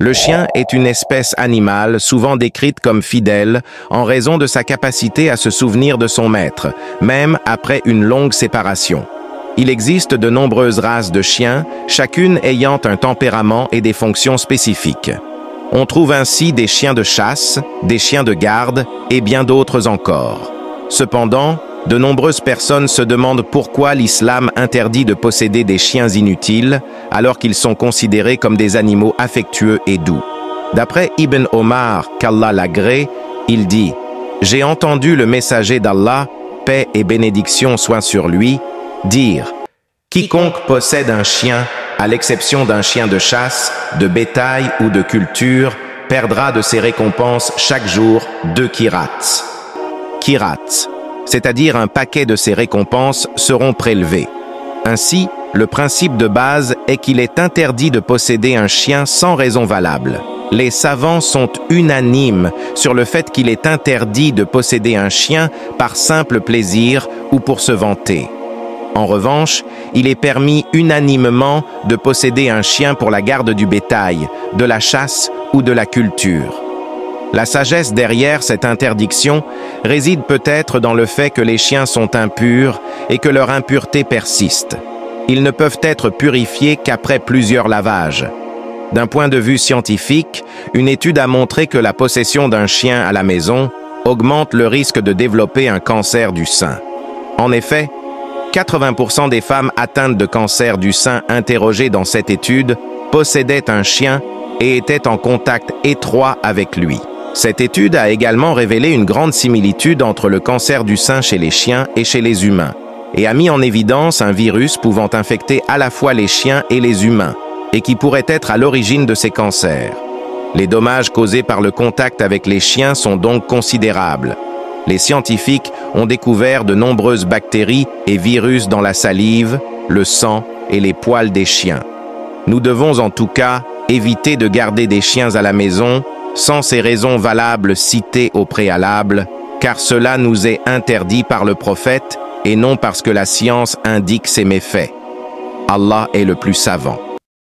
Le chien est une espèce animale souvent décrite comme fidèle en raison de sa capacité à se souvenir de son maître, même après une longue séparation. Il existe de nombreuses races de chiens, chacune ayant un tempérament et des fonctions spécifiques. On trouve ainsi des chiens de chasse, des chiens de garde et bien d'autres encore. Cependant, de nombreuses personnes se demandent pourquoi l'islam interdit de posséder des chiens inutiles alors qu'ils sont considérés comme des animaux affectueux et doux. D'après Ibn Omar, qu'Allah l'agrée, il dit « J'ai entendu le messager d'Allah, paix et bénédiction soient sur lui, dire « Quiconque possède un chien, à l'exception d'un chien de chasse, de bétail ou de culture, perdra de ses récompenses chaque jour 2 kirats. » Kirats, c'est-à-dire un paquet de ses récompenses, seront prélevés. Ainsi, le principe de base est qu'il est interdit de posséder un chien sans raison valable. Les savants sont unanimes sur le fait qu'il est interdit de posséder un chien par simple plaisir ou pour se vanter. En revanche, il est permis unanimement de posséder un chien pour la garde du bétail, de la chasse ou de la culture. La sagesse derrière cette interdiction réside peut-être dans le fait que les chiens sont impurs et que leur impureté persiste. Ils ne peuvent être purifiés qu'après plusieurs lavages. D'un point de vue scientifique, une étude a montré que la possession d'un chien à la maison augmente le risque de développer un cancer du sein. En effet, 80% des femmes atteintes de cancer du sein interrogées dans cette étude possédaient un chien et étaient en contact étroit avec lui. Cette étude a également révélé une grande similitude entre le cancer du sein chez les chiens et chez les humains, et a mis en évidence un virus pouvant infecter à la fois les chiens et les humains, et qui pourrait être à l'origine de ces cancers. Les dommages causés par le contact avec les chiens sont donc considérables. Les scientifiques ont découvert de nombreuses bactéries et virus dans la salive, le sang et les poils des chiens. Nous devons en tout cas éviter de garder des chiens à la maison sans ces raisons valables citées au préalable, car cela nous est interdit par le prophète et non parce que la science indique ses méfaits. Allah est le plus savant.